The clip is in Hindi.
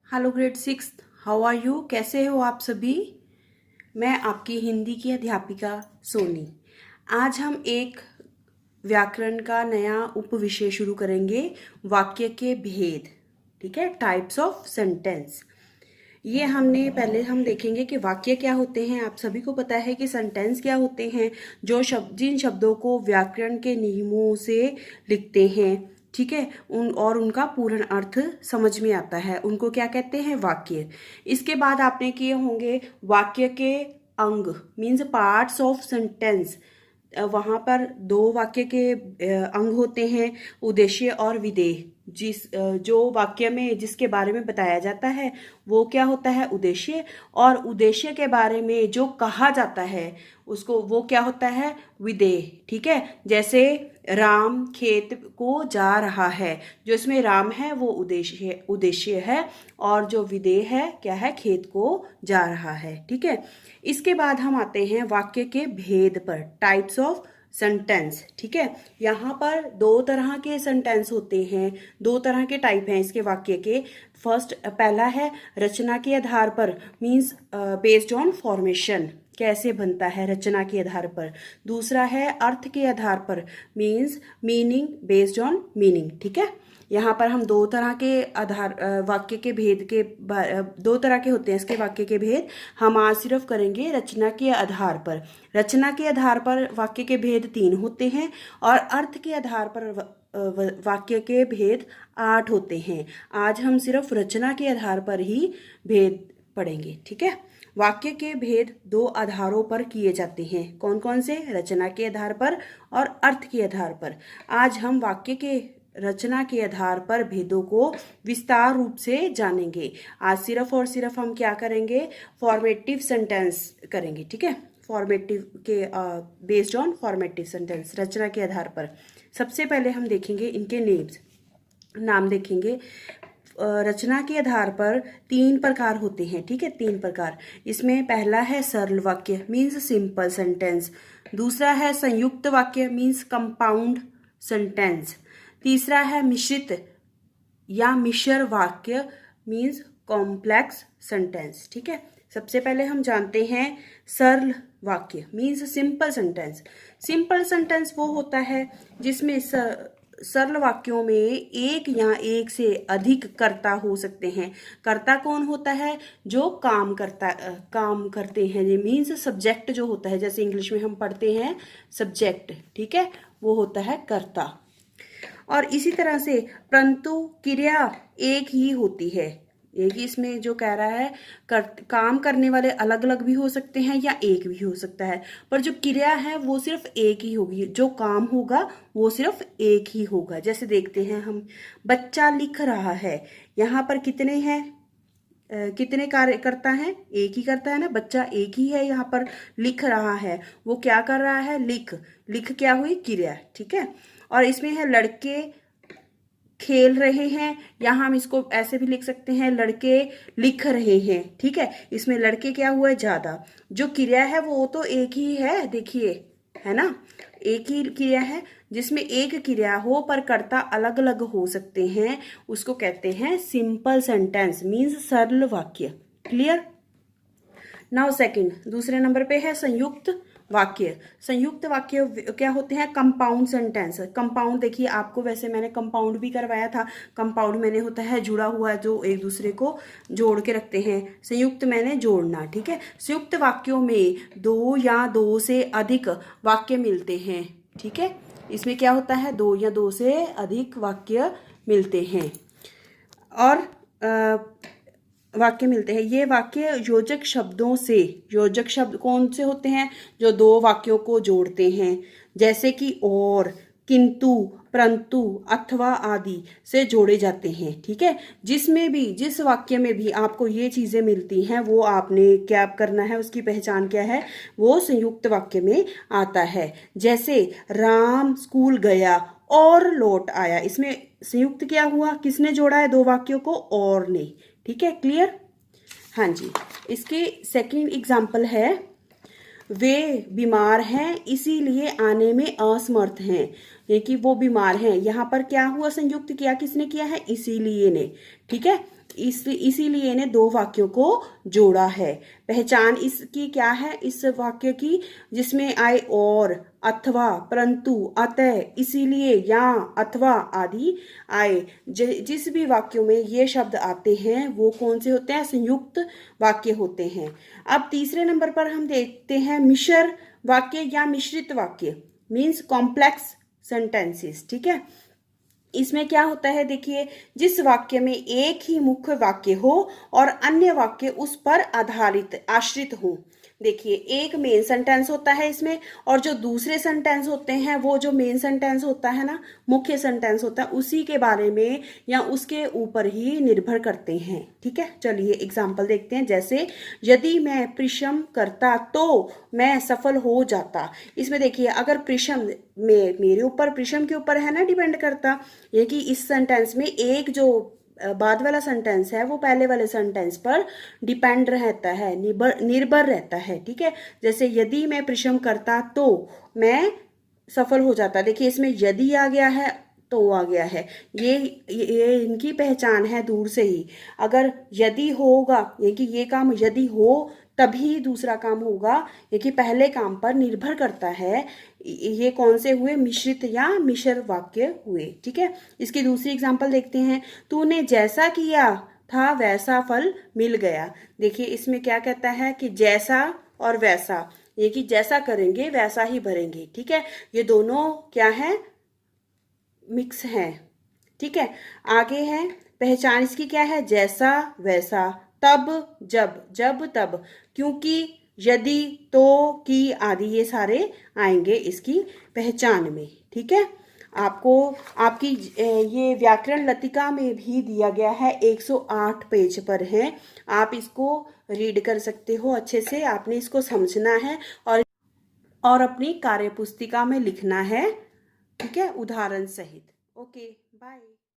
Hello grade six, how are you? कैसे हो आप सभी? मैं आपकी हिंदी की अध्यापिका सोनी। आज हम एक व्याकरण का नया उपविषय शुरू करेंगे, वाक्य के भेद। ठीक है, टाइप्स ऑफ सेंटेंस। ये हम देखेंगे कि वाक्य क्या होते हैं। आप सभी को पता है कि सेंटेंस क्या होते हैं, जिन शब्दों को व्याकरण के नियमों से लिखते हैं। ठीक है, उनका पूर्ण अर्थ समझ में आता है, उनको क्या कहते हैं? वाक्य। इसके बाद आपने किए होंगे वाक्य के अंग, मीन्स पार्ट्स ऑफ सेंटेंस। वहाँ पर दो वाक्य के अंग होते हैं, उद्देश्य और विधेय। जो वाक्य में जिसके बारे में बताया जाता है वो क्या होता है? उद्देश्य। और उद्देश्य के बारे में जो कहा जाता है उसको वो क्या होता है? विधेय। ठीक है, जैसे राम खेत को जा रहा है, जो इसमें राम है वो उद्देश्य है, और जो विधेय है क्या है? खेत को जा रहा है। ठीक है, इसके बाद हम आते हैं वाक्य के भेद पर, टाइप्स ऑफ सेंटेंस। ठीक है, यहाँ पर दो तरह के सेंटेंस होते हैं, दो तरह के टाइप हैं इसके वाक्य के। पहला है रचना के आधार पर, मीन्स बेस्ड ऑन फॉर्मेशन, कैसे बनता है रचना के आधार पर। दूसरा है अर्थ के आधार पर, means meaning based on meaning. ठीक है, यहाँ पर हम दो तरह के वाक्य के भेद के दो तरह के होते हैं इसके वाक्य के भेद। हम आज सिर्फ करेंगे रचना के आधार पर। रचना के आधार पर वाक्य के भेद 3 होते हैं, और अर्थ के आधार पर वाक्य के भेद 8 होते हैं। आज हम सिर्फ रचना के आधार पर ही भेद पढ़ेंगे। ठीक है, वाक्य के भेद 2 आधारों पर किए जाते हैं। कौन कौन से? रचना के आधार पर और अर्थ के आधार पर। आज हम वाक्य के रचना के आधार पर भेदों को विस्तार रूप से जानेंगे। आज सिर्फ और सिर्फ हम क्या करेंगे? फॉर्मेटिव सेंटेंस करेंगे। ठीक है, फॉर्मेटिव के बेस्ड ऑन फॉर्मेटिव सेंटेंस, रचना के आधार पर। सबसे पहले हम देखेंगे इनके नाम देखेंगे। रचना के आधार पर 3 प्रकार होते हैं। ठीक है, 3 प्रकार। इसमें पहला है सरल वाक्य, मीन्स सिंपल सेंटेंस। दूसरा है संयुक्त वाक्य, मीन्स कंपाउंड सेंटेंस। तीसरा है मिश्रित या मिश्र वाक्य, मीन्स कॉम्प्लेक्स सेंटेंस। ठीक है, सबसे पहले हम जानते हैं सरल वाक्य, means simple sentence. Simple sentence वो होता है जिसमें सरल वाक्यों में एक या एक से अधिक कर्ता हो सकते हैं। कर्ता कौन होता है? जो काम करते हैं, ये मीन्स सब्जेक्ट जो होता है, जैसे इंग्लिश में हम पढ़ते हैं सब्जेक्ट। ठीक है, वो होता है कर्ता। और इसी तरह से परंतु क्रिया एक ही होती है। एक ही इसमें जो कह रहा है काम करने वाले अलग अलग भी हो सकते हैं या एक भी हो सकता है, पर जो क्रिया है वो सिर्फ एक ही होगी, जो काम होगा वो सिर्फ एक ही होगा। जैसे देखते हैं हम, बच्चा लिख रहा है, यहाँ पर कितने हैं? कितने कार्य करता है? एक ही करता है ना, बच्चा एक ही है। यहाँ पर लिख रहा है, वो क्या कर रहा है? लिख क्या हुई? क्रिया। ठीक है, और इसमें है लड़के खेल रहे हैं, यहाँ हम इसको ऐसे भी लिख सकते हैं, लड़के लिख रहे हैं। ठीक है, इसमें लड़के क्या हुआ? ज्यादा। जो क्रिया है वो तो एक ही है, देखिए, है ना, एक ही क्रिया है। जिसमें एक क्रिया हो पर कर्ता अलग अलग हो सकते हैं, उसको कहते हैं सिंपल सेंटेंस, मीन्स सरल वाक्य। क्लियर? नाउ सेकंड, दूसरे नंबर पे है संयुक्त वाक्य। संयुक्त वाक्य क्या होते हैं? Compound sentence. कंपाउंड देखिए, आपको वैसे मैंने कंपाउंड भी करवाया था। कंपाउंड मैंने होता है जुड़ा हुआ, जो एक दूसरे को जोड़ के रखते हैं। संयुक्त मैंने जोड़ना। ठीक है, संयुक्त वाक्यों में 2 या 2 से अधिक वाक्य मिलते हैं। ठीक है, इसमें क्या होता है? 2 या 2 से अधिक वाक्य मिलते हैं, और वाक्य मिलते हैं। ये वाक्य योजक शब्द कौन से होते हैं? जो 2 वाक्यों को जोड़ते हैं, जैसे कि और, किंतु, परंतु, अथवा आदि से जोड़े जाते हैं। ठीक है, जिस वाक्य में भी आपको ये चीजें मिलती हैं, वो आपने क्या करना है? उसकी पहचान क्या है? वो संयुक्त वाक्य में आता है। जैसे राम स्कूल गया और लौट आया, इसमें संयुक्त क्या हुआ? किसने जोड़ा है 2 वाक्यों को? और ने। ठीक है, क्लियर? हाँ जी, इसके सेकंड एग्जाम्पल है, वे बीमार हैं इसीलिए आने में असमर्थ हैं। ये कि वो बीमार हैं, यहाँ पर क्या हुआ? संयुक्त किया किसने किया है? इसीलिए ने। ठीक है, इसीलिए इन्हें दो वाक्यों को जोड़ा है। पहचान इसकी क्या है इस वाक्य की, जिसमें आए और, अथवा, परंतु, अतः, इसीलिए, या, अथवा आदि आए। जिस भी वाक्यों में ये शब्द आते हैं वो कौन से होते हैं? संयुक्त वाक्य होते हैं। अब तीसरे नंबर पर हम देखते हैं मिश्र वाक्य या मिश्रित वाक्य, मीन्स कॉम्प्लेक्स सेंटेंसेस। ठीक है, इसमें क्या होता है देखिए, जिस वाक्य में एक ही मुख्य वाक्य हो और अन्य वाक्य उस पर आधारित आश्रित हो। देखिए, एक मेन सेंटेंस होता है इसमें, और जो दूसरे सेंटेंस होते हैं वो जो मेन सेंटेंस होता है ना, मुख्य सेंटेंस होता है, उसी के बारे में या उसके ऊपर ही निर्भर करते हैं। ठीक है, चलिए एग्जाम्पल देखते हैं। जैसे, यदि मैं परिश्रम करता तो मैं सफल हो जाता। इसमें देखिए, अगर परिश्रम में मेरे ऊपर, परिश्रम के ऊपर है ना डिपेंड करता, ये कि इस सेंटेंस में एक जो बाद वाला सेंटेंस है वो पहले वाले सेंटेंस पर डिपेंड रहता है, निर्भर रहता है। ठीक है, जैसे यदि मैं परिश्रम करता तो मैं सफल हो जाता। देखिए, इसमें यदि आ गया है तो आ गया है, ये इनकी पहचान है दूर से ही। अगर यदि होगा, ये कि ये काम यदि हो तभी दूसरा काम होगा, ये कि पहले काम पर निर्भर करता है। ये कौन से हुए? मिश्रित या मिश्र वाक्य हुए। ठीक है, इसकी दूसरी एग्जांपल देखते हैं। तूने जैसा किया था वैसा फल मिल गया। देखिए, इसमें क्या कहता है कि जैसा और वैसा, ये कि जैसा करेंगे वैसा ही भरेंगे। ठीक है, ये दोनों क्या है? मिक्स है। ठीक है, आगे है पहचान इसकी क्या है? जैसा, वैसा, तब, जब, जब, तब, क्योंकि, यदि, तो, कि आदि ये सारे आएंगे इसकी पहचान में। ठीक है, आपको आपकी ये व्याकरण लतिका में भी दिया गया है, 108 पेज पर है। आप इसको रीड कर सकते हो अच्छे से, आपने इसको समझना है और अपनी कार्यपुस्तिका में लिखना है। ठीक है, उदाहरण सहित। Okay, bye.